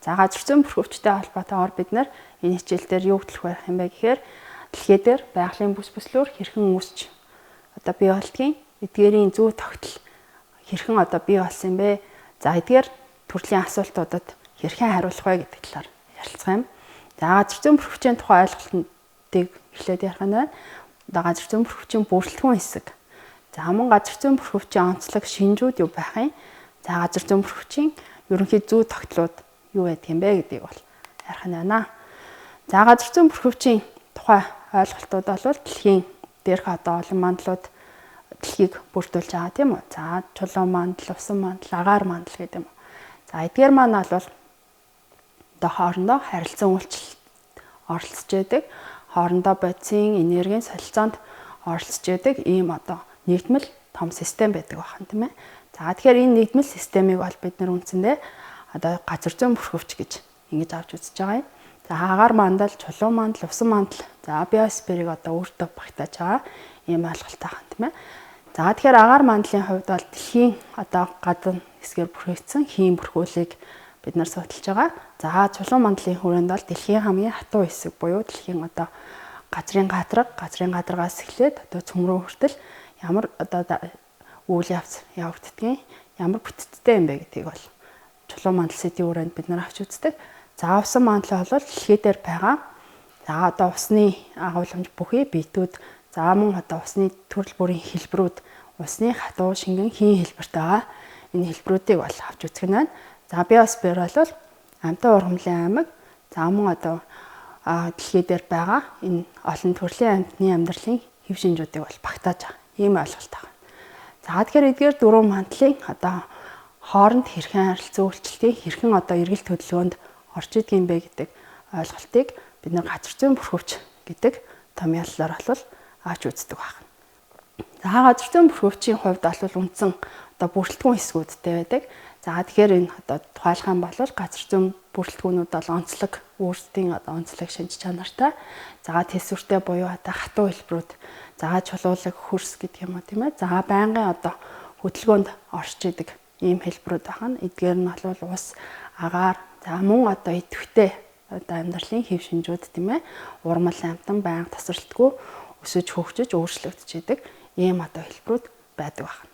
За газар зүйн бүрхөвчтэй холбоотойгоор бид нар энэ хичээл дээр юу хөтлөх байх юм бэ гэхээр дэлхий дээр байгалийн бүс бүслүүр хэрхэн үүсч одоо бий болдгийг, эдгээрийн зүй тогтол хэрхэн одоо бий болсон юм бэ? За эдгээр төрлийн асуултуудад хэрхэн хариулах вэ гэдэг талаар ярилцах юм. За газар зүйн бүрхөвчийн тухай ойлголтыг эхлээд ярих нь байна. Одоо газар зүйн бүрхөвчийн бүрэлдэхүүн хэсэг. За мөн газар зүйн бүрхөвчийн онцлог шинжүүд юу байх юм? За газар зүйн бүрхөвчийн ерөнхий зүй тогтлууд юу байдаг юм бэ гэдгийг бол ярих нь байна. За газар зүйн бүрхөвчийн тухай ойлголтууд бол дэлхийн дээрх одоо олон мандлууд дэлхийг бүрдүүлж байгаа тийм үү. За чулуун мандал, усан мандал, агаар мандал гэдэг юм. За эдгээр маань бол одоо хоорондоо харилцан үйлчлэлд оролцож байдаг. Хоорондоо бодисын энергийн солилцоонд оролцож байдаг ийм одоо нийгмэл том систем байдаг байна тийм ээ. За тэгэхээр энэ нийгмэл системийг бол бид нар үндсэндээ одоо газар зүйн бүрхөвч гэж ингэж авч үзэж байгаа юм. За агаар мандал, чулуун мандал, усан мандал, за биосферыг одоо өөртөө багтааж байгаа ийм ойлголттой байна тийм ээ. За тэгэхээр агаар мандлын хувьд бол дэлхийн одоо гадна хэсгээр бүрхэгдсэн хийм бүрхүүлийг бид нар судалж байгаа. За чулуун мандлын хүрээнд бол дэлхийн хамгийн хатуу хэсэг буюу дэлхийн одоо газрын гадаргаас эхлээд одоо цөмрөө хүртэл ямар одоо үйл явц явагддгийг, ямар бүтцтэй юм бэ гэдгийг бол чулуун мандал сэдвийн хүрээнд бид нар авч үздэг. За усан мандал бол дэлхий дээр байгаа. За одоо усны агуулмж бүхий биетүүд, за мөн одоо усны төрөл бүрийн хэлбэрүүд, усны хатуу шингэн хийн хэлбэртэй байгаа. Энэ хэлбэрүүдийг бол авч үзэх нь байна. За биосфер бол амтан ургамлын аймаг, за мөн одоо дэлхий дээр байгаа энэ олон төрлийн амьтны амьдралын хэв шинжүүдийг бол багтааж байгаа. Ийм ойлголт байна. За тэгэхээр эдгээр дөрвөн мандлын одоо хооронд хэрхэн харилцан үйлчлэлтийн хэрхэн одоо эргэл төлөвлөгөөнд орж идэг юм бэ гэдэг ойлголтыг бид нар газар зүйн бүрхөвч гэдэг томьёоллоор бол авч үздэг байна. За газар зүйн бүрхөвчийн хувьд бол үндсэн одоо бүрэлдэхүүн хэсгүүдтэй байдаг. За тэгэхээр энэ одоо тухайлах юм бол газар зүйн бүрэлдэхүүнүүд бол онцлог өөрсдийн одоо онцлог шинж чанартай. За тэсвэртэй буюу одоо хатуу хэлбэрүүд, за чулуулаг, хөрс гэдэг юм уу тийм ээ. За байнгын одоо хөдөлгөөнд орж идэг ийм хэлбэрүүд байна. Эдгээр нь бол ус, агаар, за мөн одоо идэвхтэй одоо амьдралын хэв шинжүүд тийм ээ. Урмал амтан байнга тасралтгүй өсөж хөгжиж өөрчлөгдөж идэг ийм одоо хэлбэрүүд байдаг байна.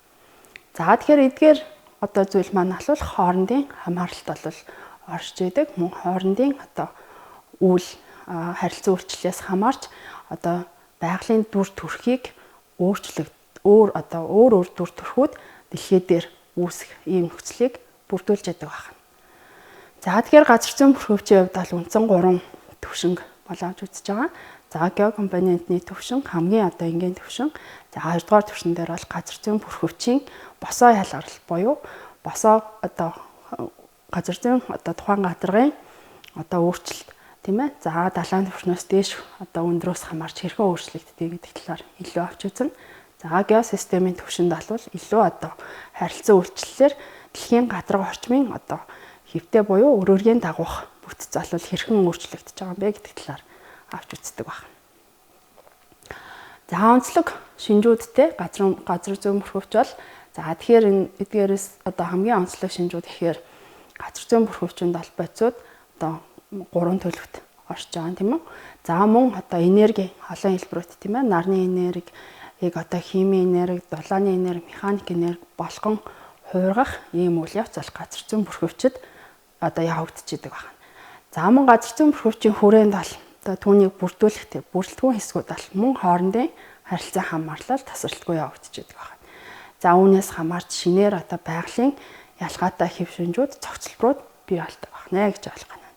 За тэгэхээр эдгээр одоо зүйл маань бол хоорондын хамааралт бол орж идэг. Мөн хоорондын одоо үйл харилцан үйлчлэлээс хамаарч одоо байгалийн дүр төрхийг өөр дүр төрхүүд дэлхий дээр үүсэх ийм нөхцөлийг бүрдүүлж яадаг байна. За тэгэхээр газар зүйн бүрхөвчийн хувьд бол үндсэн 3 төвшинг боловч үзэж байгаа. За геокомпонентний төвшин, хамгийн одоо энгийн төвшин. За 2 дугаар төвшин дээр бол газар зүйн бүрхөвчийн босоо ялгарл буюу босоо одоо газар зүйн одоо тухайн гадаргын одоо өөрчлөлт тийм ээ. За далайн төвшнөөс дээш одоо өндрөөс хамаарч хэрхэн өөрчлөгддөг гэдэг талаар илүү авч үзнэ. За геосистемийн төвшөнд бол илүү одоо харилцан үйлчлэлээр дэлхийн гадарга орчмын одоо хэвтэй буюу өрөөргийн дагуух бүтц бол хэрхэн өөрчлөгдөж байгаа юм бэ гэдэг талаар авч үздэг байна. За онцлог шинжүүдтэй газар зүйн бүрхөвч бол за тэгэхээр энэ эдгээрээс одоо хамгийн онцлог шинжүүд гэхээр газар зүйн бүрхөвчөнд бол бодисууд одоо 3 төлөвт орж байгаа тийм үү. За мөн одоо энерги олон хэлбэрүүд тийм ээ. Нарны энерги, одоо химийн энерги, дулааны энерги, механик энерги болгон хуургах ийм үйл явц бол газар зүйн бүрхөвчөд одоо явагдчихэдэг байна. За мөн газар зүйн бүрхөвчийн хүрээнд бол одоо түүнийг бүрдүүлэх бүрэлдэхүүн хэсгүүд бол мөн хоорондын харилцан хамаарлал тасралтгүй явагдчихэдэг байна. За үүнээс хамаарч шинээр одоо байгалийн ялгаатай хэв шинжүүд цогцлборууд бий болдог байна гэж ойлгох нь.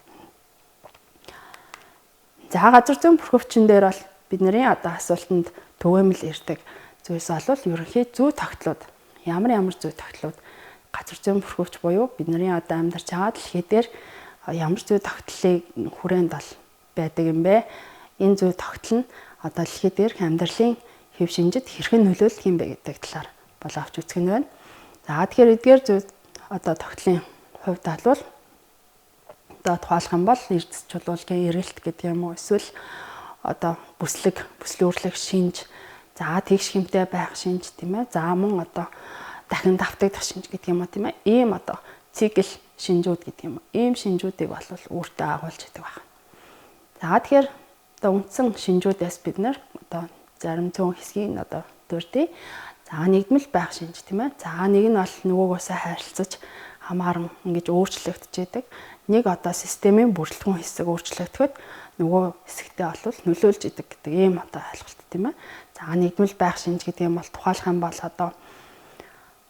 За газар зүйн бүрхөвчин дээр бол бидний одоо асуултанд түгээмэл ирдэг зүйлс бол ерөнхий зүй тогтлууд. Ямар зүй тогтлууд газар зүйн бүрхөвч буюу бидний одоо амьдарч байгаа дэлхий дээр ямар зүй тогтлыг хүрээнд бол байдаг юм бэ? Энэ зүй тогтол нь одоо дэлхий дээрх амьдралын хэв шинжид хэрхэн нөлөөлөх юм бэ гэдэг талаар бол авч үзэх нь байна. За тэгэхээр эдгээр зүй одоо тогтлын хувьд бол одоо тухайлах юм бол эрдэс чулуулгын эргэлт гэдэг юм уу, эсвэл одоо бүслүүрлэх шинж, за тэгш хэмтэй байх шинж тийм ээ. За мөн одоо дахин давтагдах шинж гэдэг юм уу тийм ээ. Ийм одоо цикл шинжүүд гэдэг юм. Ийм шинжүүдийг бол өөртөө агуулж идэг байна. За тэгэхээр одоо үндсэн шинжүүдээс бид нэр одоо зарим зүүн хэсгийг одоо дурдъя. За нэгдмэл байх шинж тийм ээ. За нэг нь бол нөгөөгөөсөө харилцаж хамааран ингэж өөрчлөгдөж идэг. Нэг одоо системийн бүрэлдэхүүн хэсэг өөрчлөгдөхөд нөгөө хэсэгтээ бол нөлөөлж идэг гэдэг ийм одоо ойлголт тийм ээ. За нэгдмэл байх шинж гэдэг юм бол тухайлах юм бол одоо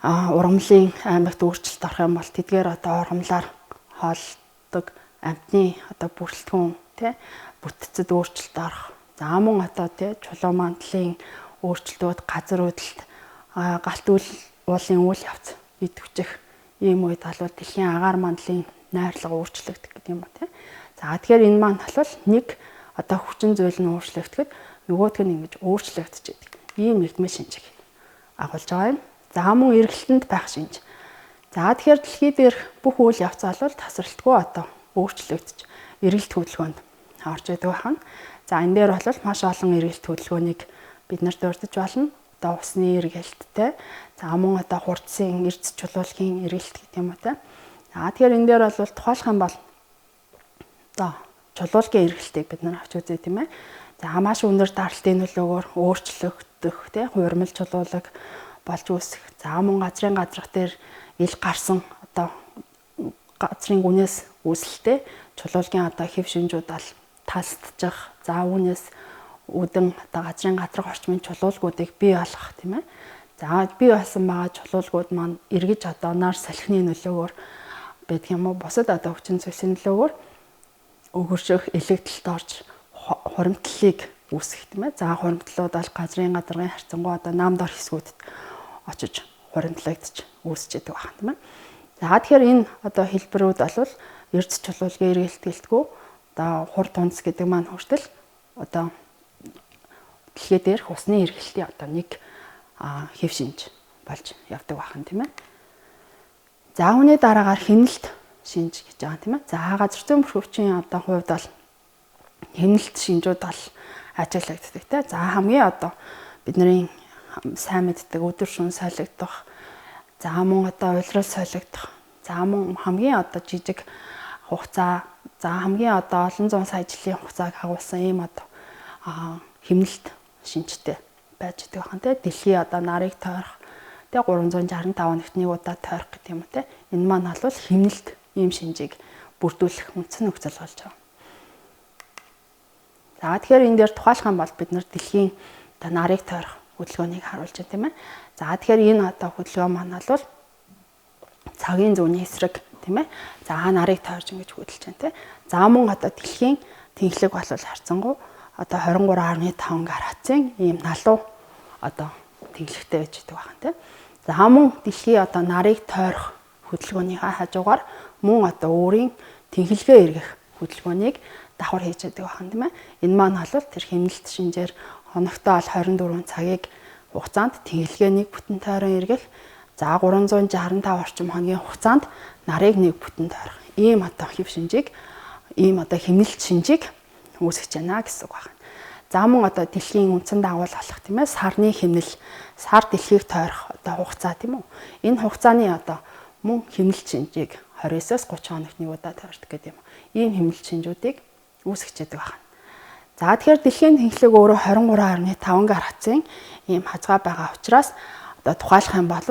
ургамлын аймагт өөрчлөлт орох юм бол тэдгээр одоо ургамлаар хоолдог амьтны одоо бүрэлдэхүүн тий бүтцэд өөрчлөлт орох. За мөн одоо тий чулуу мандлын өөрчлөлтүүд газар хөдлөлт галт уулын үйл явц идэвхжих ийм үед бол дэлхийн агаар мандлын найрлага өөрчлөгдөх гэдэг юм ба тий. За тэгэхээр энэ маань бол нэг одоо хүчин зүйл нь өөрчлөгдөхөд нөгөөх нь ингэж өөрчлөгдөж идэг. Ийм нэгдмэл шинжийг агуулж байгаа юм. За мөн эргэлтэнд байх шинж. За тэгэхээр дэлхий дээр бүх үйл явц бол тасралтгүй одоо өөрчлөгдөж эргэлт хөдөлгөөнд орж идэг байна. За энэ дээр бол маш олон эргэлт хөдөлгөөнийг бид нарт урдж болно. Одоо усны эргэлттэй. За мөн одоо хурдсын эрдэс чулуулгын эргэлт гэдэг юм уу те. За тэгэхээр энэ дээр бол тухайлах юм бол одоо чулуулгын эргэлтийг бид нар авч үзье тийм ээ. За маш өндөр даралтын нөлөөгөөр өөрчлөгдөх те хуурмал чулуулаг болж үүсэх. За мөн газрын газрах дээр ил гарсан одоо газрын гүнээс үүсэлтэй чулуулгын одоо хэв шинжүүд бол тасдчих. За үүнээс үдэн одоо газрын газрах орчмын чулуулгуудыг бий болгох тийм ээ. За бий болсон байгаа чулуулгууд маань эргэж одоо нар салхины нөлөөгөөр байдаг юм уу? Бусад одоо хүчин зүйлсийн нөлөөгөөр өгөршөх электэлд орж хуримтлалыг үүсгэх тийм ээ. За хуримтлалууд бол газрын газрын харьцангуй одоо нам дор хэсгүүдэд очиж хуримтлагдж үүсч идэг байна тийм ээ. За тэгэхээр энэ одоо хэлбэрүүд бол эрдэс чулуулгын эргэлт гэлтгүү одоо хурд тунц гэдэг маань хүртэл одоо дэлхий дээрх усны эргэлтийн одоо нэг хэв шинж болж явдаг байна тийм ээ. За үүний дараагаар хяналт шинж гэж байгаа тийм ээ. За газар зүйн бүрхөвчийн одоо хувьд бол хяналт шинжүүд бол ажиглагддаг тийм. За хамгийн одоо бидний сайн мэддэг өдөр шөнө солигдох. За мөн одоо улирал солигдох. За мөн хамгийн одоо жижиг хугацаа. За хамгийн одоо олон зуун сая жилийн хугацааг хагуулсан ийм одоо хяналт шинжтэй байж байгаа юм тийм. Дэлхий одоо нарыг тойрох. Тэгээ 365 нефтний удаа тойрох гэдэг юм тийм. Энэ маань бол хяналт ийм шинжийг бүрдүүлэх үндсэн нөхцөл болж байгаа. За тэгэхээр энэ дээр тухайлах юм бол бид нар дэлхийн одоо нарыг тойрох хөдөлгөөнийг харуулж байна тийм ээ. За тэгэхээр энэ одоо хөдөлгөөн маань бол цагийн зүүнний эсрэг тийм ээ. За нарыг тойрж ингэж хөдөлж байна тийм. За мөн одоо дэлхийн тэнхлэг бол харьцангуй одоо 23.5 градусын ийм налуу одоо тэнхлэгтэй байж байгаа байна тийм. За мөн дэлхийн одоо нарыг тойрох хөдөлгөөнийхөө хажуугаар мөн одоо өөрийн тэнхлэгээ эргэх хөдөлгөөнийг давхар хийж байгаа байна тийм ээ. Энэ маань бол тэр хяналт шинжээр хоногтой бол 24 цагийг хугацаанд тэнхлэгээ нэг бүтэн тойрон эргэх. За 365 орчим хоногийн хугацаанд нарыг нэг бүтэн тойрох. Ийм одоо хэв шинжийг ийм одоо хяналт шинжийг үүсгэж байна гэсэн үг байна. За мөн одоо дэлхийн үндсэн дагуул болох тийм ээ сарны хянал, сар дэлхийг тойрох одоо хугацаа тийм үү. Энэ хугацааны одоо мөн хяналт шинжийг 29-оос 30 хоногт нэг удаа тойрдог гэдэг юм. Ийм хяналт шинжүүдийг үүсгэж байдаг байна. За тэгэхээр дэлхийн тэнхлэг өөрөө 23.5 градусын ийм хазгай байгаа учраас одоо тухайлах юм бол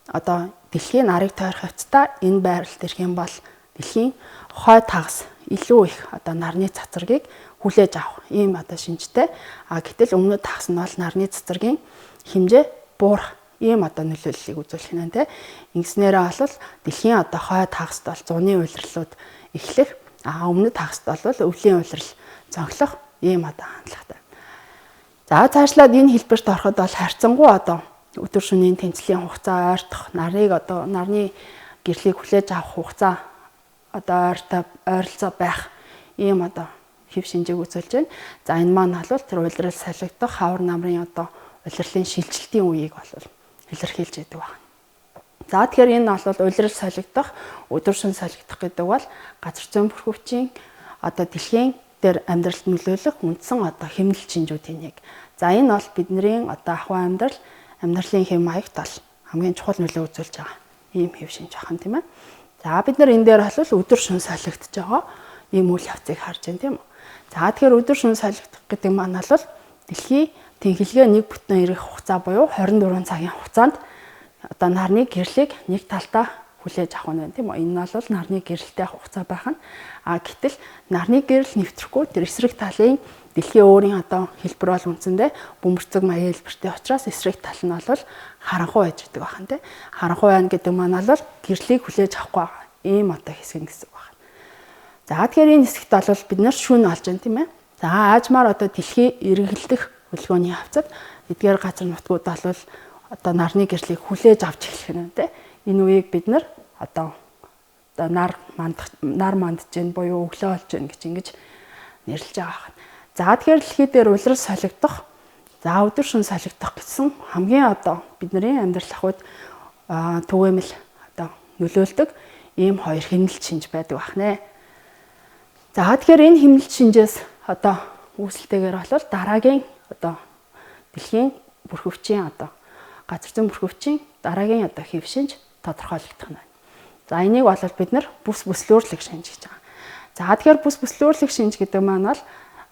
одоо дэлхийн нарыг тойрох явцдаа энэ байрлалд ирэх юм бол дэлхийн хойд хагас илүү их одоо нарны цацрагийг хүлээж авах ийм одоо шинжтэй. Гэтэл өмнөд хагас нь бол нарны цацрагийн хэмжээ буурах ийм одоо нөлөөллийг үзүүлэх нь тэ. Ингэснээрээ бол дэлхийн одоо хойд хагаст бол зуны улирлууд эхлэх, өмнөд хагаст бол өвлийн улирал зөнхлөх ийм одоо хандлагатай. За цаашлаад энэ хэлбэрт ороход бол харьцангуй одоо өдөр шөнийн тэнцлийн хугацаа ойртох, нарыг одоо нарны гэрлийг хүлээж авах хугацаа одоо ойролцоо байх ийм одоо хэв шинжийг үзүүлж байна. За энэ маань бол тэр улирал солигдох хавар намрын одоо улирлын шилжилтийн үеийг бол илэрхийлж байдаг байна. За тэгэхээр энэ бол улирал солигдох, өдөр шөнө солигдох гэдэг бол газар зүйн бүрхөвчийн одоо дэлхийн дээр амьдралд нөлөөлөх үндсэн одоо хэмнэлт шинжүүдийн нэг. За энэ бол бидний одоо ахуй амьдралын хэм маягт бол хамгийн чухал нөлөө үзүүлж байгаа ийм хэв шинж ахын тийм ээ. За бид нар энэ дээр бол өдөр шөнө солигдож байгаа ийм үйл явцыг харж байна тийм үү. За тэгэхээр өдөр шөнө солигдох гэдэг маань бол дэлхийн тэнхилгээ 1/9 хугацаа буюу 24 цагийн хугацаанд одоо нарны гэрлийг нэг талдаа хүлээж авах нь байна тийм үү. Энэ бол нарны гэрэлтэй хугацаа байх нь. Гэтэл нарны гэрэл нэвтрэхгүй тэр эсрэг талын дэлхийн өөрийн одоо хэлбэр бол үндсэндээ бөмбөрцөг маягийн хэлбэртэй учраас эсрэг тал нь бол харанхуй байж байгаа байх нь тийм. Харанхуй байна гэдэг маань бол гэрлийг хүлээж авахгүй ийм одоо хэсэг гэсэн үг байна. За тэгэхээр энэ хэсэгт бол бид нар шүүн олж байна тийм ээ. За аажмаар одоо дэлхийн эргэлдэх хөлгөөний хавцад эдгээр газар нутгууд бол одоо нарны гэрлийг хүлээж авч эхлэх нь тийм. Энэ үеийг бид нар одоо нар мандж гэн буюу өглөө олж гэн гэж ингэж нэрлэж байгаа байна. За тэгэхээр дэлхий дээр улирал солигдох, за өдөр шөнө солигдох гэсэн хамгийн одоо бидний амьдрал ахуйд түгээмэл одоо нөлөөлдөг ийм хоёр хэмнэлт шинж байдаг байна. За тэгэхээр энэ хэмнэлт шинжээс одоо үүсэлтэйгээр бол дараагийн одоо дэлхийн бүрхөвчийн одоо газар зүйн бүрхөвчийн дараагийн одоо хэв шинж тодорхойлогдох нь байна. За энийг бол бид нар бүс бүслүүрлэх шинж гэж байгаа. За тэгэхээр бүс бүслүүрлэх шинж гэдэг маань бол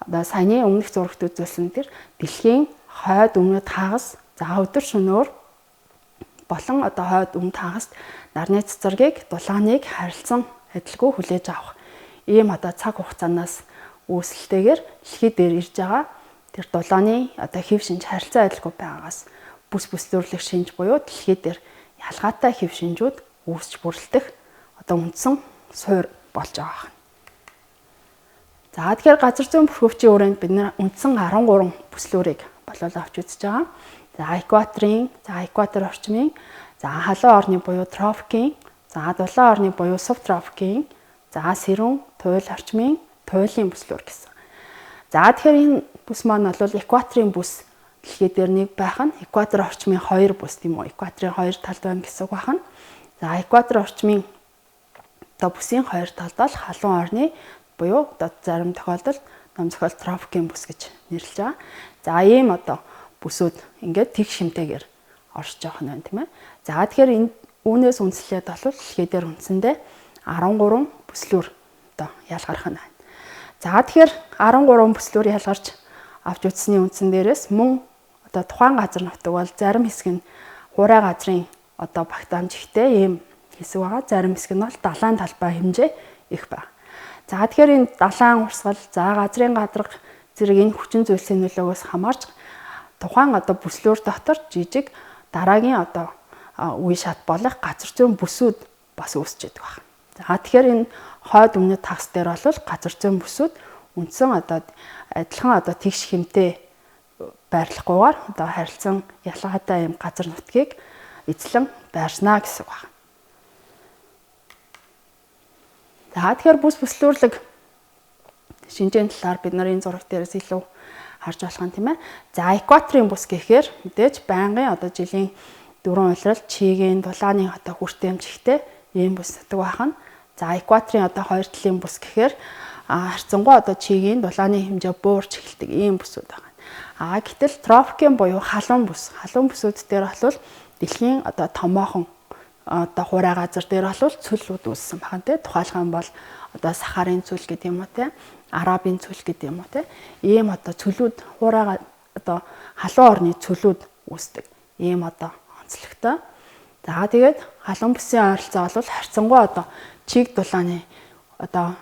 одоо саяны өмнөх зурагт үзүүлсэн тэр дэлхийн хойд өмнөд хагас за өдөр шөнөөр болон одоо хойд өмнөд хагаст нарны цэцэргийг дулааныг харилцан адилгүй хүлээж авах ийм одоо цаг хугацаанаас үүсэлтэйгээр дэлхий дээр ирж байгаа тэр дулааны одоо хэв шинж харилцан адилгүй байгаагаас бүс бүслүүрлэх шинж буюу дэлхий дээр ялгаатай хэв шинжүүд үүсч бүрлдэх одоо үндсэн суурь болж байгаа юм. За тэгэхээр газар зүйн бүрхөвчийн хүрээнд бид нэр үндсэн 13 бүслүүрийг болол авч үзэж байгаа. За экваторын, за экватор орчмын, за халуун орны буюу тропикийн, за дулаан орны буюу субтропикийн, за сэрүүн, туйл орчмын, туйлын бүслүүр гэсэн. За тэгэхээр энэ бүс маань бол экваторын бүс дэлхий дээр нэг байх нь экватор орчмын 2 бүс тийм үү? Экваторын 2 талд байна гэсэн үг байна. За экватор орчмын одоо бүсийн 2 талд бол халуун орны буюу одоо зарим тохиолдолд ном зохиол тропикийн бүс гэж нэрлэж байгаа. За ийм одоо бүсүүд ингээд тэг шимтэйгээр оршиж байгаа нь байна тийм ээ. За тэгэхээр энэ үүнээс үндэслээд бол дэлхий дээр үндсэндээ 13 бүслүүр одоо ялгарх нь байна. За тэгэхээр 13 бүслүүр ялгарч авч үзсний үндсэн дээрээс мөн одоо тухайн газар нутаг бол зарим хэсэг нь хуурай газрын одоо багтаамж ихтэй ийм хэсэг байгаа. Зарим хэсэг нь бол далайн талбай хэмжээ их байна. За тэгэхээр энэ далайн урсгал, за газрын гадарга зэрэг энэ хүчин зүйлсийн нөлөөгөөс хамаарч тухайн одоо бүслүүр дотор жижиг дараагийн одоо үе шат болох газар зүйн бүсүүд бас үүсчихэд байна. За тэгэхээр энэ хойд өмнөд хагас дээр бол газар зүйн бүсүүд үндсэн одоо адилхан одоо тэгш хэмтэй байрлахгүйгээр одоо харилцан ялгаатай юм газар нутгийг эзлэн байршна гэсэн үг байна. За тэгэхээр бүс бүслүүрлэг шинжийн талаар бид нар энэ зураг дээрээс илүү харж болох юм тийм ээ. За экваторын бүс гэхээр мэдээж байнгын одоо жилийн 4 улирал чигийн дулааны одоо хүртээмжтэй ийм бүс нутаг байна. За экваторын одоо 2 талын бүс гэхээр харьцангуй одоо чигийн дулааны хэмжээ буурч эхэлдэг ийм бүсүүд байна. Гэтэл тропикийн буюу халуун бүсүүд дээр бол дэлхийн одоо томоохон одоо хуурай газар дээр бол цөлүүд үүссэн байна те. Тухайлх юм бол одоо Сахарын цөл гэдэг юм уу те. Арабын цөл гэдэг юм уу те. Ийм одоо цөлүүд хуурай одоо халуун орны цөлүүд үүсдэг. Ийм одоо онцлогтой. За тэгээд халуун бүсийн ойролцоо бол харьцангуй одоо чиг дулааны одоо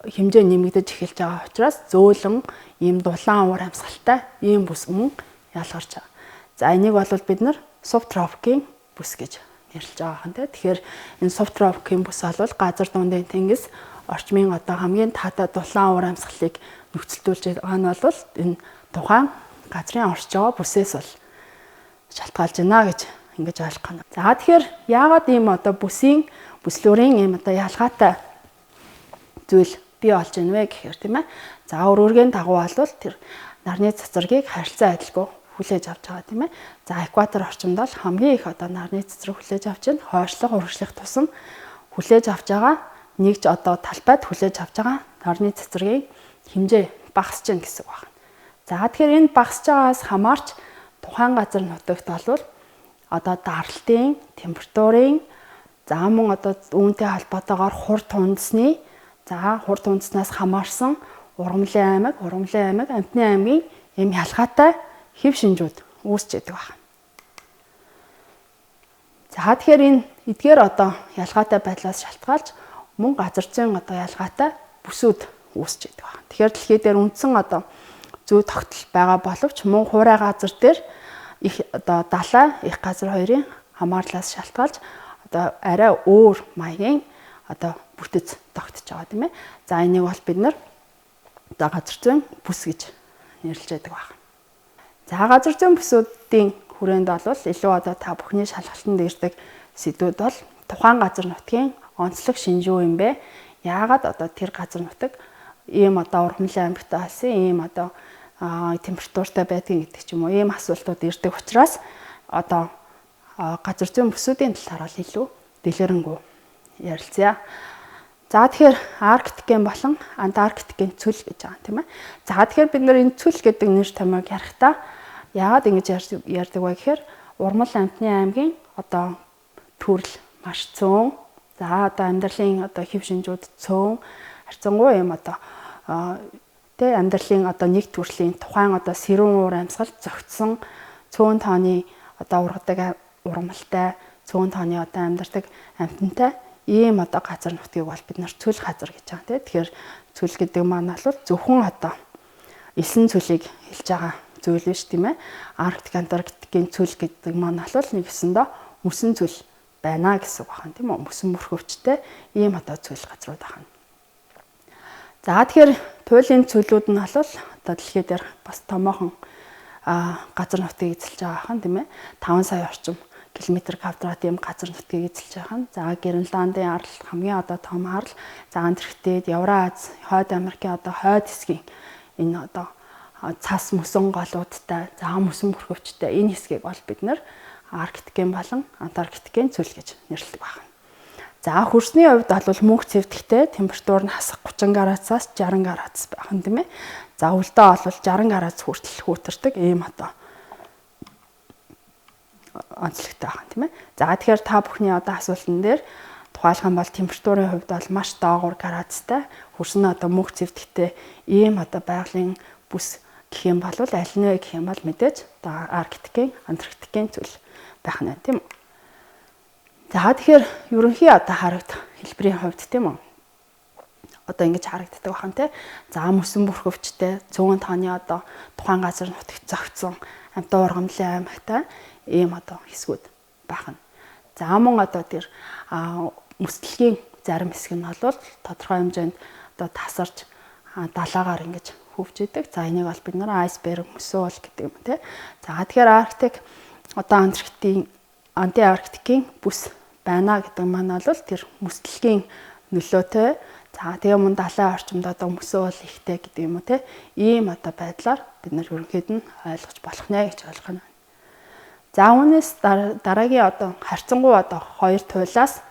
хэмжээ нэмэгдэж эхэлж байгаа учраас зөөлөн ийм дулаан уур амьсгалтай ийм бүс мөн ялгарч байгаа. За энийг бол бид нар субтропикийн бүс гэж нэрлэж байгаа юм те. Тэгэхээр энэ субтропикийн бүс бол газар дундын тэнгис орчмын одоо хамгийн таатай дулаан уур амьсгалыг нөхцөлдүүлж байгаа нь бол энэ тухайн газрын оршиж байгаа бүсээс бол шалтгаалж байна гэж ингэж ойлгох нь. За тэгэхээр яагаад ийм одоо бүслүүрийн ийм одоо ялгаатай зүйл бий болж байна вэ гэхээр тийм ээ. За өргөргийн дагуу бол тэр нарны цэцэргийг харилцан адилгүй хүлээж авч байгаа тийм ээ. За экватор орчимд бол хамгийн их одоо нарны цэцрийг хүлээж авч байна. Хойшлох урагшлах тусам хүлээж авч байгаа нэгж одоо талбайд хүлээж авч байгаа нарны цэцэргийн хэмжээ багасж байна гэсэн үг байна. За тэгэхээр энэ багасж байгаас хамаарч тухайн газар нутагт бол одоо даралтын, температурын, за За мөн одоо үүнтэй холбоотойгоор хурд тундсны хурд тундснаас хамаарсан Ургамлын аймаг Амтны аймгийн ийм ялгаатай хэв шинжүүд үүсч байдаг байна. За тэгэхээр энэ эдгээр одоо ялгаатай байдлаас шалтгаалж мөн газар зүйн одоо ялгаатай бүсүүд үүсч байдаг байна. Тэгэхээр дэлхий дээр үндсэн одоо зүй тогтол байгаа боловч мөн хуурай газар дээр их одоо далай их газар хоёрын хамаарлаас шалтгаалж одоо арай өөр маягийн одоо бүтэц тогтож байгаа тийм ээ. За энийг бол бид нар одоо газар зүйн бүс гэж нэрлэж байдаг байна. За газар зүйн бүсүүдийн хүрээнд бол илүү одоо та бүхний шалгалтанд ирдэг сэдвүүд бол тухайн газар нутгийн онцлог шинж юу юм бэ? Яагаад одоо тэр газар нутаг ийм одоо Ургамлын аймагт болсон ийм одоо температуртай байдгийг гэдэг ч юм уу ийм асуултууд ирдэг учраас одоо газар зүйн бүсүүдийн талаар бол илүү дэлгэрэнгүй ярилцъя. За тэгэхээр Арктикийн болон Антарктикийн цүл гэж байгаа тийм ээ. За тэгэхээр бид нар энэ цүл гэдэг нэр томьёог ярихдаа яагаад ингэж ярьдаг вэ гэхээр Урмал Амтны аймгийн одоо төрөл маш цөөн. За одоо амьдралын одоо хэв шинжүүд цөөн харьцангуй юм одоо амьдралын одоо нэг төрлийн тухайн одоо сэрүүн уур амьсгал зөгцсөн цөөн тооны одоо ургадаг ургамалтай цөөн тооны одоо амьдардаг амтантай ийм одоо газар нутгийг бол бид нар цүл газар гэж байгаа тийм. Тэгэхээр цүл гэдэг маань бол зөвхөн одоо элсэн цүлийг хэлж байгаа зүйл биш тийм ээ. Арктик, Антарктикийн цүл гэдэг маань бол нэг өсөндөө мөсөн цүл байна гэсэн үг байна тийм үү. Мөсөн мөрхөвчтэй ийм одоо цүл газрууд байна. За тэгэхээр туйлын цүлүүд нь бол одоо дэлхий дээр бас томоохон газар нутгийг эзэлж байгаа хан тийм ээ. 5 сая орчим километр квадрат ийм газар нутгийг эзэлж байгаа хан. За Гренландын арал хамгийн одоо том арал. За Антарктид, Евраз, Хойд Америкийн одоо хойд хэсгийн энэ одоо цас мөсөн голуудтай, за мөсөн бүрхөвчтэй энэ хэсгийг бол бид нэр Арктикийн болон Антарктикийн цүл гэж нэрлэдэг байна. За хөрсний хувьд бол мөнх цэвдэхтэй температур нь хасах 30 градусаас 60 градус байх нь тийм ээ. За өлдөө бол 60 градус хүртэл хүүтэрдэг ийм одоо онцлогтой байна тийм ээ. За тэгэхээр та бүхний одоо асуултан дээр тухайлах юм бол температурын хувьд бол маш доогуур градустай хөрс нь одоо мөнх цэвдэхтэй ийм одоо байгалийн бүс гэх юм бол аль нэ гэх юм бол мэдээж одоо Арктикийн, Антарктикийн цүл байх нь тийм үү. За тэгэхээр ерөнхий одоо харагдах хэлбэрийн хувьд тийм үү. Одоо ингэж харагддаг бахан те. За мөсөн бүрхөвчтэй цөөн тооны одоо тухайн газар нутагт зогцсон амтан ургамлын аймагтай ийм одоо хэсгүүд байна. За мөн одоо тэр мөслөгийн зарим хэсэг нь бол тодорхой хэмжээнд одоо тасарч далаагаар ингэж хөвж идэг. За энийг бол бид нэр айсберг мөсөн уул гэдэг юм те. За тэгэхээр Арктик одоо Антарктикийн бүс байна гэдэг маань бол тэр мөслөгийн нөлөөтэй. За тэгээ мөн далайн орчимд одоо мөсөн уул ихтэй гэдэг юм уу те. Ийм одоо байдлаар бид нар ерөнхийд нь ойлгож болох нэ гэж ойлгоно. За үүнээс дараагийн одоо харьцангуй одоо хоёр туйлаас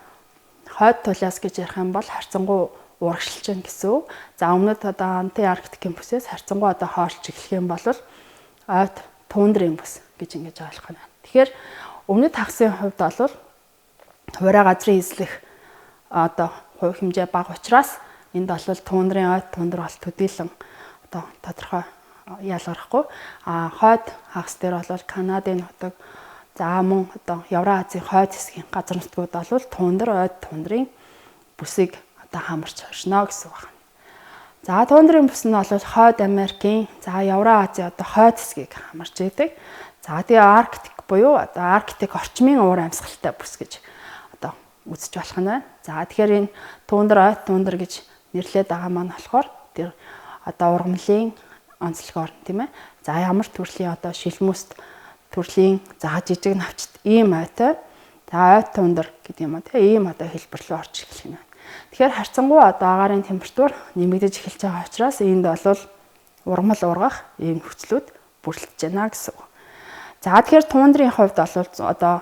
хойд туйлаас гэж ярих юм бол харьцангуй урагшилж байна гэсэн үг. За өмнөд одоо Антарктикийн бүсээс харьцангуй одоо хоолж эхлэх юм бол ойд тундрын бүс гэж ингэж ойлгох нь. Тэгэхээр өмнөд хагасын хувьд бол хуурай газрын эзлэх одоо хувь хэмжээ бага учраас энд бол тундрын ойд тундр бол төдийлөн одоо тодорхой ялгархгүй. Хойд хагас дээр бол Канадын нутаг за мөн одоо Евразийн хойд хэсгийн газар нутгууд бол тундр ойд тундрын бүсийг одоо хамарч оршно гэсэн үг байна. За тундрын бүс нь бол хойд Америкийн за Евразийн одоо хойд хэсгийг хамарч идэг. За тэгээ Арктик буюу одоо Арктик орчмын уур амьсгалтай бүс гэж одоо үзэж болох нь байна. За тэгэхээр энэ тундр ойд тундр гэж нэрлээд байгаа маань болохоор тэр одоо ургамлын онцлогоор тийм ээ. За ямар төрлийн одоо шилмүст төрлийн за жижиг навчт ийм ойтой. За ойд тундр гэдэг юм аа тийм ийм одоо хэлбэрлүү орж эхлэх юм байна. Тэгэхээр харьцангуй одоо агаарын температур нэмэгдэж эхэлж байгаа учраас энд бол ургамал ургах ийм нөхцлүүд бүрэлдэж байна гэсэн үг. За тэгэхээр тундрын хувьд бол одоо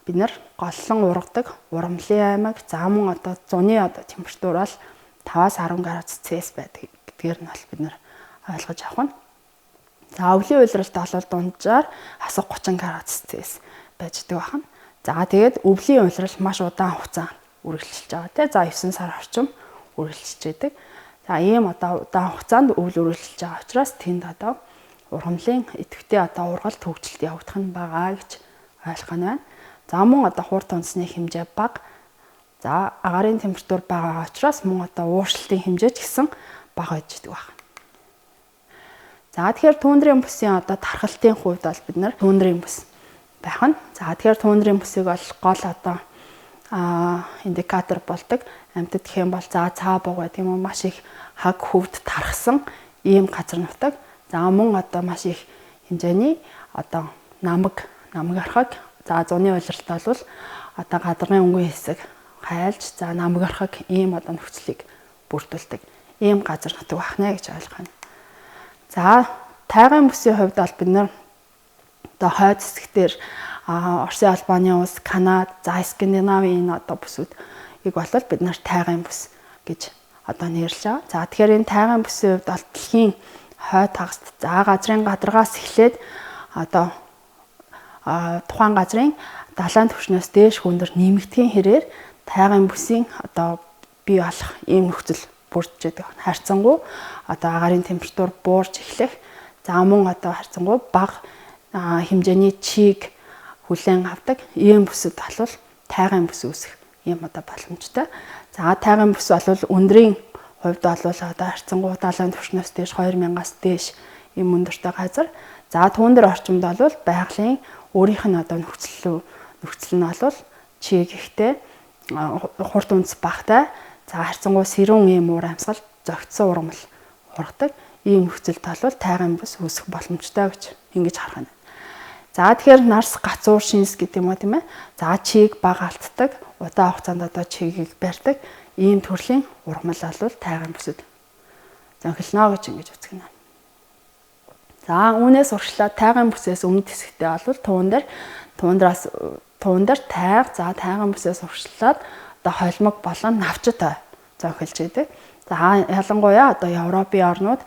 бид нар голлон ургадаг ургамлын аймаг за мөн одоо зуны одоо температур бол 5-аас 10 градус Цельс байдаг гэдгээр нь бол бид нар ойлгож авах нь. За өвлийн уйлралт бол дунджаар хасах 30 градус Цельс байждаг байна. За тэгээд өвлийн уйлрал маш удаан хугацаанд үргэлжилж байгаа тий. За 9 сар орчим үргэлжилж байдаг. За ийм одоо удаан хугацаанд үйл үргэлжилж байгаа учраас тэнд одоо ургамлын идэвхтэй одоо ургалт хөгжилт явагдах нь байгаа гэж ойлгох нь байна. За мөн одоо хурд унсны хэмжээ бага. За агаарын температур бага учраас мөн одоо ууршилтын хэмжээ ч гэсэн бага байж идэг байна. За тэгэхээр түүндрийн бүсийн одоо тархалтын хувьд бол бид нар түүндрийн бүс байх нь. За тэгэхээр түүндрийн бүсийг бол гол одоо индикатор болдог. Амьтад гэх юм бол за цаа бууг гэдэг юм уу маш их хаг хөвд тархсан ийм газар нутаг. За мөн одоо маш их хэмжээний одоо намаг архаг. За зуны улиралт бол одоо гадаргын өнгөн хэсэг хайлж за намаг архаг ийм одоо нөхцөлийг бүрдүүлдэг. Ийм газар нутаг байна гэж ойлгох нь. За тайган бүсийн хувьд бол бид нар одоо хойд хэсгээр Оросын албаны улс, Канада, за Скандинавийн одоо бүсүүдийг бол бид нар тайган бүс гэж одоо нэрлэж байгаа. За тэгэхээр энэ тайган бүсийн хувьд бол дэлхийн хойд хагаст за газрын гадаргаас эхлээд одоо тухайн газрын далайн түвшнээс дээш хүндэр нэмэгдэхийн хэрээр тайган бүсийн одоо бий болох ийм нөхцөл бүрдэж байгаа. Харьцангуй одоо агаарын температур буурж эхлэх. За мөн одоо харьцангуй бага хэмжээний чийг хүлээн авдаг ийм бүсэд бол тайган бүс үүсэх ийм одоо боломжтой. За тайган бүс бол өндрийн хувьд бол одоо харьцангуй далайн түвшнээс дээш 2000-аас дээш ийм өндөртэй газар. За түүндэр орчимд бол байгалийн өөрийнх нь одоо нөхцөл нь бол чийг ихтэй хурд үндэс багтай. За харьцангуй сэрүүн ийм уур амьсгал зөгцсөн ургамал ургадаг. Ийм нөхцөлд бол тайган бүс үүсэх боломжтой гэж ингэж харах нь. За тэгэхээр нарс гацуур шинс гэдэг юм уу тийм ээ. За чийг бага алддаг, удаан хугацаанд одоо чигийг барьдаг ийм төрлийн ургамал бол тайган бүсэд зөнхөлнө гэж ингэж үздэг нь. За үүнээс урагшлаад тайган бүсээс өмнөд хэсэгтээ бол туундар тайг, за тайган бүсээс урагшлаад одоо холимог болон навчит зөнхөлж байдаг. За ялангуяа одоо Европын орнууд,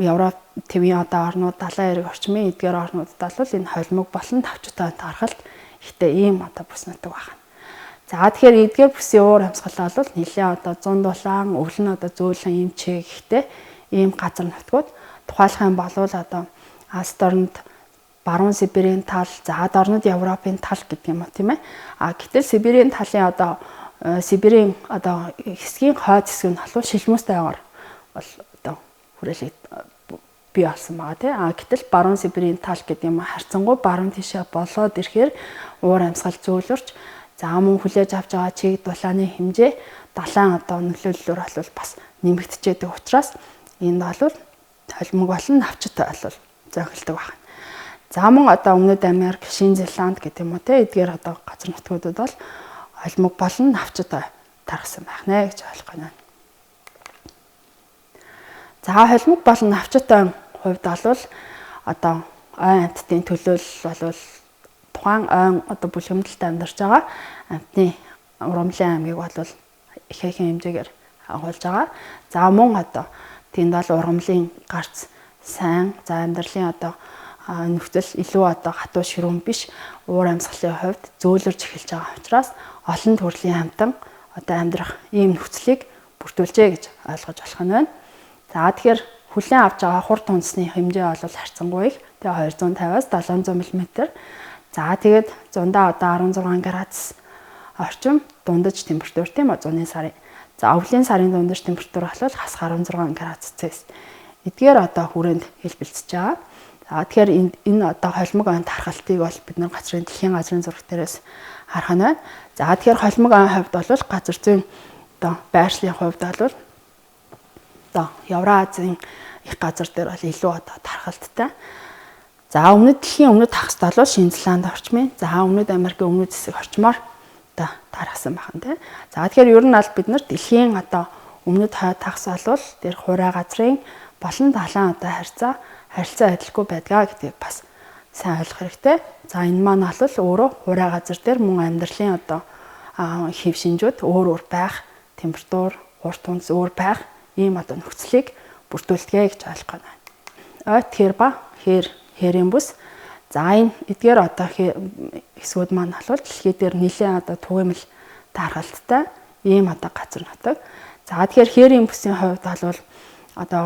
Европ төвийн одоо орнууд, далайн эрэг орчмын эдгээр орнуудад бол энэ холимог болон навчиттай тархалт ихтэй ийм одоо бүс нутаг байна. За тэгэхээр эдгээр бүсийн уур амьсгал бол нэлээд одоо зун дулаан, өвлөн одоо зөөлөн ийм чиг ихтэй ийм газар нутгууд тухайлах юм бол одоо Аст орнд баруун Сибирийн тал, за орнууд Европын тал гэдэг юм уу тийм ээ. Гэтэл Сибирийн талын одоо Сибирийн одоо хэсгийн хойд хэсэг нь халуун шилмүстайгаар бол одоо хүрээлэг бий болсон байгаа тийм. Гэтэл баруун Сибирийн тал гэдэг юм харьцангуй баруун тишээ болоод ирэхээр уур амьсгал зөөлөрч за мөн хүлээж авч байгаа чиг дулааны хэмжээ далайн одоо нөлөөллөөр бол бас нэмэгдчихэд учраас энд бол холимог болон навчиттай бол зөнхөлдөг байна. За мөн одоо Өмнөд Америк, Шинэ Зеланд гэдэг юм уу те эдгээр одоо газар нутгуудад бол холимог болон навчиттай тархсан байх нэ гэж ойлгох нь. За холимог болон навчиттай хувьд бол одоо ой амьтдын төлөөлөл бол тухайн ой одоо бүлгэмдэлд амьдарч байгаа амьтны ургамлын аймгийг бол ихээхэн хэмжээгээр агуулж байгаа. За мөн одоо тэнд бол ургамлын гарц сайн за амьдралын одоо нөхцөл илүү одоо хатуу ширүүн биш уур амьсгалын хувьд зөөлрж эхэлж байгаа учраас олон төрлийн амьтан одоо амьдрах ийм нөхцөлийг бүрдүүлжээ гэж ойлгож болох нь байна. За тэгэхээр хүлээн авч байгаа хурд унсны хэмжээ бол харьцангуй их. Тэгээ 250-аас 700 мм. За тэгээд зундаа одоо 16 градус орчим дундаж температур тийм үү зуны сарын. За өвлийн сарын дундаж температур бол хасах 16 градус Цельс. Эдгээр одоо хүрээнд хэлбэлцэж байгаа. За тэгэхээр энэ одоо холимог айн тархалтыг бол бид нар дэлхийн газрын зураг дээрээс харах нь байна. За тэгэхээр холимог айн хувьд бол газар зүйн одоо байршлын хувьд бол одоо Евразийн их газар дээр бол илүү одоо тархалттай. За дэлхийн өмнөд хагасд бол Шинэ Зеланд орчмын, за Өмнөд Америкийн өмнөд хэсэг орчмоор одоо тархсан байна тийм. За тэгэхээр ер нь бол бид нар дэлхийн одоо өмнөд хойд хагас бол тэр хурай газрын болон далайн одоо харилцаа адилгүй байдгаа гэдгийг бас сайн ойлгох хэрэгтэй. За энэ маань бол өөрөө хурай газар дээр мөн амьдралын одоо хэв шинжүүд өөр байх, температур, урт үндэс өөр байх ийм одоо нөхцөлийг бүрдүүлдэг гэж ойлгох байна. Ойт хэр ба хэрийн бүс. За энэ эдгээр одоо хэсгүүд маань бол дэлхий дээр нэлээд одоо түгээмэл тархалттай ийм одоо газар нутаг. За тэгэхээр хээрийн бүсийн хувьд бол одоо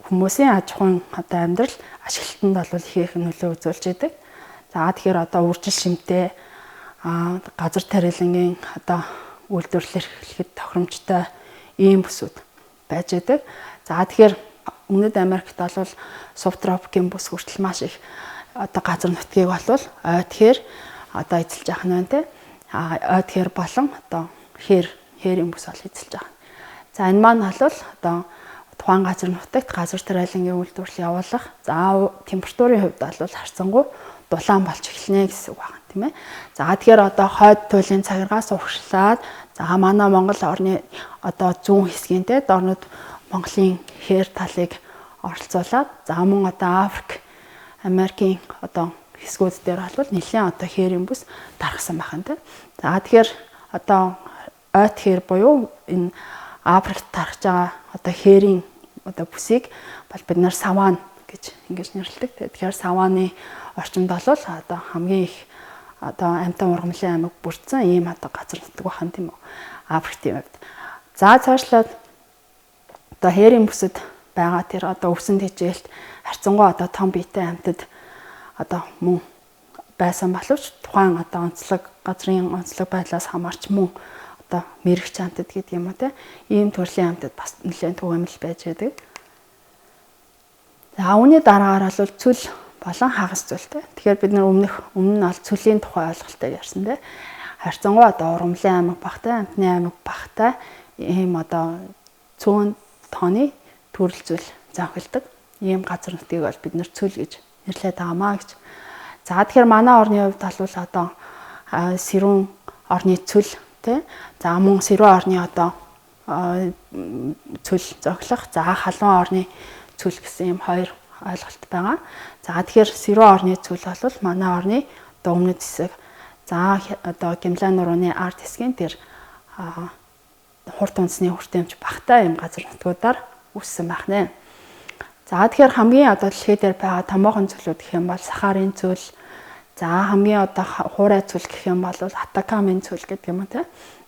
хүмүүсийн аж ахуйн одоо амьдрал ашиглалтанд бол их нөлөө үзүүлж байдаг. За тэгэхээр одоо үржил шимтэй газар тариалангийн одоо үйлдвэрлэл эрхлэхэд тохиромжтой ийм бүсүүд байж байдаг. За тэгэхээр Өмнөд Америкт бол субтропикийн бүс хүртэл маш их одоо газар нутгийг болвол ойдхээр одоо эзэлж байгаа нь байна те. Ойдхээр болон одоо хээрийн бүс бол эзэлж байгаа. За энэ маань бол одоо тухайн газар нутагт газар тариалангийн үйлдвэрлэл явуулах. За температурын хувьд бол харьцангуй дулаан болж эхэлнэ гэсэн үг байна тийм ээ. За тэгэхээр одоо хойд туйлын цагиргаас урагшлаад за манай Монгол орны одоо зүүн хэсгийн те дорнод Монголын хээр талыг оролцуулаад за мөн одоо Африк, Америкийн одоо хэсгүүд дээр бол нэлээд одоо хээрийн бүс тархсан байна те. За тэгэхээр одоо ойд хээр буюу энэ Африкт тархаж байгаа одоо хээрийн одоо бүсийг бол бид нар саван гэж ингэж нэрлэдэг. Тэгэхээр саваны орчинд бол одоо хамгийн их одоо амтан ургамлын аймаг бүрдсэн ийм одоо газар нутаг байна тийм үү. Африктийн хувьд. За цаашлаад одоо хээрийн бүсэд байгаа тэр одоо өвсөн тэжээлт харьцангуй одоо том биетэй амьтад одоо мөн байсан боловч тухайн одоо газрын онцлог байдлаас хамаарч мөн одоо мэрэгч амьтад гэдэг юм уу те ийм төрлийн амьтад бас нэлээд түгээмэл байж байдаг. За үүний дараагаар бол цүл болон хагас цүлтэй. Тэгэхээр бид нар өмнө нь бол цүлийн тухай ойлголтыг ярьсан те. Харьцангуй одоо ургамлын аймаг багтай, амтны аймаг багтай ийм одоо цөөн тооны төрөл зүйл завхилдаг. Ийм газар нутгийг бол бид нэр цүл гэж нэрлэдэг байгаамаа гэж. За тэгэхээр манай орны хувьд бол одоо сэрүүн орны цүл тий. За мөн сэрүүн орны одоо цүл зоглох, за халуун орны цүл гэсэн ийм хоёр ойлголт байгаа. За тэгэхээр сэрүүн орны цүл бол манай орны одоо өмнөд хэсэг. За одоо Гимлайн нурууны ард хэсгийн тэр хурд унцны хүртээмж багтай юм газар нутгуудаар үүссэн байна. За тэгэхээр хамгийн одоо дэлхий дээр байгаа томоохон цүлүүд гэх юм бол Сахарын цүл, за хамгийн одоо хуурай цүл гэх юм бол Атакамын цүл гэдэг юм те.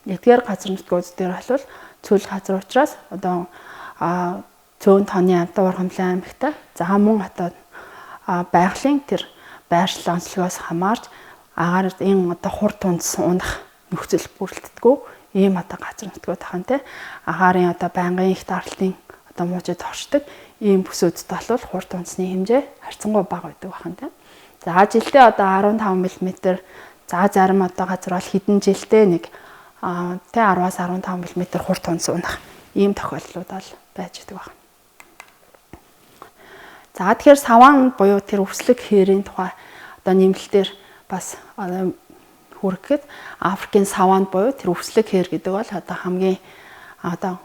Эдгээр газар нутгууд дээр бол цүл газар учраас одоо цөөн тооны амтан ургамлын аймагтай, за мөн одоо байгалийн тэр байршлал онцлогоос хамаарч агаар энэ одоо хурд унц унах нөхцөл бүрэлдэхгүй ийм одоо газар нутгууд тахан те. Агаарын одоо байнгын их даралтын одоо муужид оршдог ийм бүсүүдэд бол хурд унцны хэмжээ харьцангуй бага байдаг байна те. За жилдээ одоо 15 мм, за зарим одоо газар бол хэдэн жилдээ нэг тэ 10-аас 15 мм хурд унц унах ийм тохиолдлууд бол байж байдаг байна. За тэгэхээр саван буюу тэр өвслөг хээрийн тухай одоо нэмэлтээр бас хүрэхэд Африкийн саван буюу тэр өвслөг хээр гэдэг бол одоо хамгийн одоо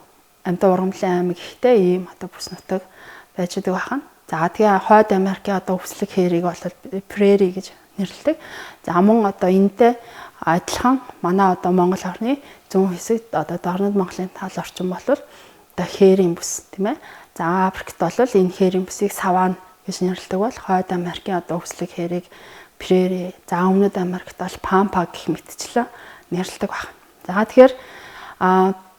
амтан ургамлын аймаг ихтэй ийм одоо бүс нутаг байж байгаа байна. За тэгээ хойд Америкийн одоо өвслөг хэрийг бол прери гэж нэрлэдэг. За мөн одоо энэтэй адилхан манай одоо Монгол орны зүүн хэсэгт одоо Дорнод Монголын тал орчин бол одоо хээрийн бүс тийм ээ. За Африкт бол энэ хээрийн бүсийг саван гэж нэрлэдэг бол хойд Америкийн одоо өвслөг хэрийг прери, за өмнөд Америкт бол пампа гэх мэтчлэн нэрлэдэг байна. За тэгэхээр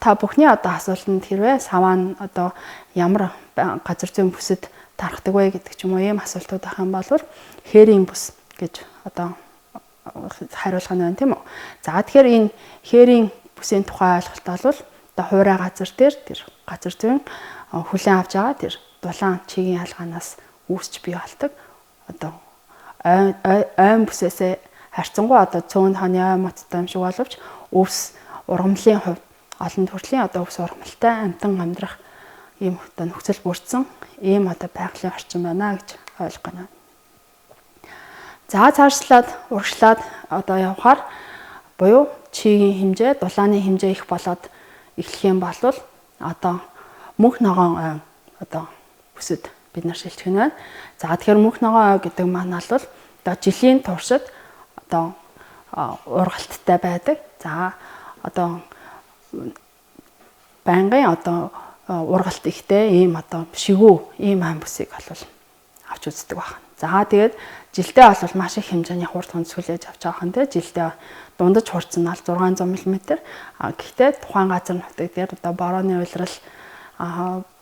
та бүхний одоо асуултанд хэрвээ саван одоо ямар газар зүйн бүсэд тархдаг вэ гэдэг ч юм уу ийм асуултууд байх юм бол хээрийн бүс гэж одоо хариулах нь байна тийм үү. За тэгэхээр энэ хээрийн бүсийн тухай ойлголт бол одоо хуурай газар дээр тэр газар зүйн хүлээн авч байгаа тэр дулаан чигийн ялгаанаас үүсч бий болдог одоо ойн бүсээсээ харьцангуй одоо цөөн тооны ойн моттой юм шиг боловч өвс ургамлын хувьд олон төрлийн одоо өвс ургамалтай амтан амьдрах ийм одоо нөхцөл бүрдсэн ийм одоо байгалийн орчин байна гэж ойлгох гэнэ. За цаашлаад урагшлаад одоо явхаар буюу чигийн хэмжээ, дулааны хэмжээ их болоод эхлэх юм бол одоо мөнх ногоон ой одоо бүсэд бид нар шилжих нь байна. За тэгэхээр мөнх ногоон ой гэдэг маань бол одоо жилийн туршид одоо ургалттай байдаг. За одоо байнгын одоо ургалт ихтэй ийм одоо шигүү ийм ам бүсийг бол авч үздэг байна. За тэгээд жилдээ бол маш их хэмжээний хурд хүнс хүлээж авч байгаа юм те. Жилдээ дундаж хурц нь бол 600 мм. Гэхдээ тухайн газар нутаг дээр одоо борооны уйлрал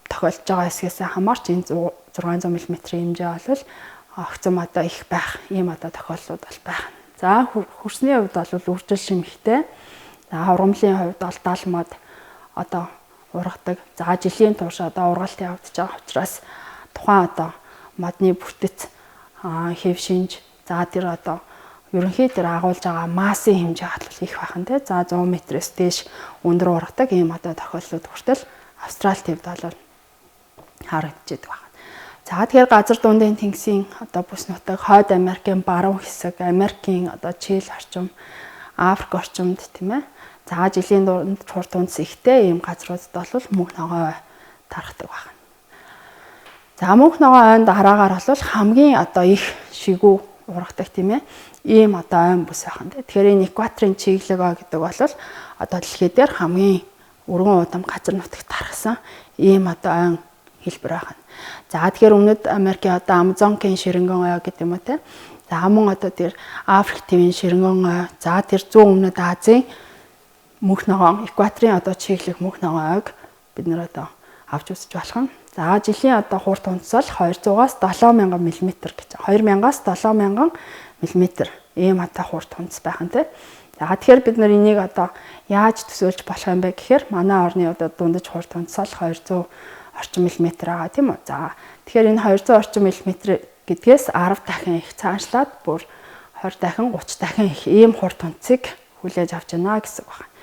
тохиолдож байгаа хэсгээс хамаарч энэ 600 мм хэмжээ бол огцом одоо их байх ийм одоо тохиолдлууд бол байна. За хөрсний хувьд бол үржил шимхтэй. За ургамлын хувьд бол 70 мод одоо ургадаг. За жилийн турш одоо ургалт явагдаж байгаа учраас тухайн одоо модны бүтэц хэв шинж за тэр одоо ерөнхий тэр агуулж байгаа массын хэмжээ хатлал их байх нь те. За 100 м-с дээш өндөр ургадаг ийм одоо тохиолдлууд хүртэл Австрали төвд бол харагдаж байгаа. За тэгэхээр газар дундын тэнгисийн одоо бүс нутаг, Хойд Америкийн баруун хэсэг, Америкийн одоо Чили орчим, Африк орчимд тийм ээ. За жилийн дунд хурд хүнс ихтэй ийм газруудад бол мөнх ногоо тархдаг байна. За мөнх ногоо ойнд хараагаар бол хамгийн одоо их шигүү ургадаг тийм ээ. Ийм одоо ойн бүс байна. Тэгэхээр энэ экваторын чиглэг гэдэг бол одоо дэлхий дээр хамгийн өргөн удам газар нутагт тархсан ийм одоо ойн хэлбэр байна. За тэгэхээр өмнөд Америкийн одоо Амазонкийн ширэнгэн ой гэдэг юм уу те. За мөн одоо тэр Африк твийн ширэнгэн ой, за тэр зүүн өмнөд Азийн мөнх ногоон, экваторын одоо чиглэг мөнх ногоон ойг бид нэр одоо авч үзэж болох юм. За жилийн одоо хурд хүнс бол 200-аас 70000 мм гэж. 2000-аас 7000 мм ийм одоо хурд хүнс байх нь те. За тэгэхээр бид нар энийг одоо яаж төсөөлж болох юм бэ гэхээр манай орны одоо дундаж хурд хүнс бол 200 орчим мм байгаа тийм үү. За тэгэхээр энэ 200 орчим мм гэдгээс 10 дахин их цаашлаад бүр 20 дахин 30 дахин их ийм хурд хүнсийг хүлээж авч байна гэсэн үг байна.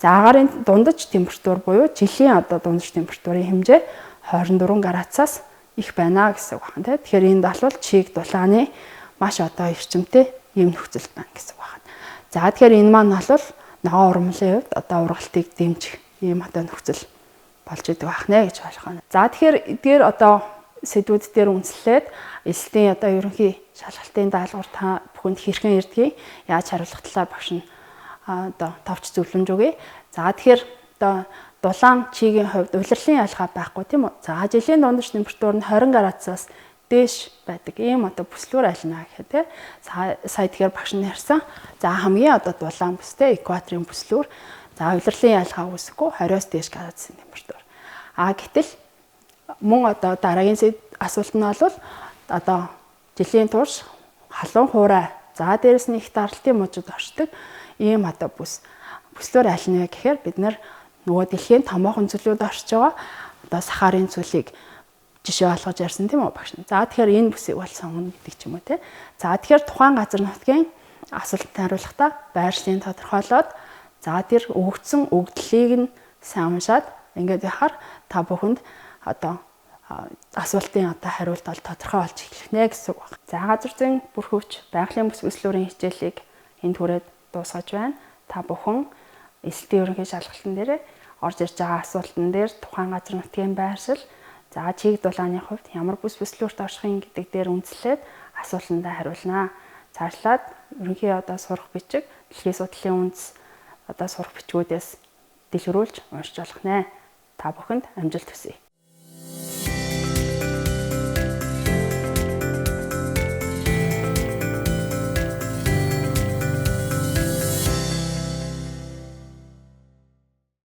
За агарын дундаж температур буюу жилийн одоо дундаж температурын хэмжээ 24 градусаас их байна гэсэн үг байна. Тэгэхээр энд бол чиг дулааны маш одоо эрчимтэй ийм нөхцөл байна гэсэн үг байна. За тэгэхээр энэ маань бол ногоо ургамлын хувьд одоо ургалтыг дэмжих ийм одоо нөхцөл болж идэг байх нэ гэж болох байна. За тэгэхээр эдгээр одоо сэдвүүд дээр үндэслээд эсэлтийн одоо ерөнхий шалгалтын даалгавар та бүхэнд хэрхэн ирдгийг яаж хариулах талаар багш нь одоо товч зөвлөмж өгье. За тэгэхээр одоо дулаан чигийн хувьд улирлын ялгаа байхгүй тийм үү. За жилийн дундаж температур нь 20 градусаас дээш байдаг. Ийм одоо бүслүүр альна гэхэд тий. Сая тэгэхээр багш нь ярьсан. За хамгийн одоо дулаан бүстэй экваторын бүслүүр. За улирлын ялгаа үүсэхгүй 20-оос дээш градусын температур. Гэтэл мөн одоо дараагийн асуулт нь бол одоо жилийн турш халуун хуурай. За дээрэс нь их даралтын мужид оршдог ийм одоо бүслүүр альна гэхээр бид нар нөгөө дэлхийн томоохон зүйлүүд оршиж байгаа одоо сахарын зүйлийг жишээ болгож ярьсан тийм үү багш. За тэгэхээр энэ бүсийг бол сонгоно гэдэг ч юм уу тий. За тэгэхээр тухайн газар нутгийн асуултанд хариулахдаа байршлыг тодорхойлоод за тэр өгөгдсөн өгдлийг нь сайн уншаад ингээд яхаар та бүхэнд одоо асуултын одоо хариулт бол тодорхой болж эхлэх нэ гэсэн үг байна. За газар зүйн бүр хөвч байгалийн бүс бүслүүрийн хичээлийг энд хүрээд дуусгаж байна. Та бүхэн эсэлтийн ерөнхий шалгалтын дээр орж ирж байгаа асуултан дээр тухайн газар нутгийн байршил за чиг дулааны хувьд ямар бүс бүслүүрт оршихын гэдэг дээр үндэслээд асуултандаа хариулнаа. Цаашлаад ерөнхий одоо сурах бичиг дэлхийн судлалын үндэс одоо сурах бичгүүдээс дэлгэрүүлж уншиж болох нэ. Та бүхэнд амжилт хүсье.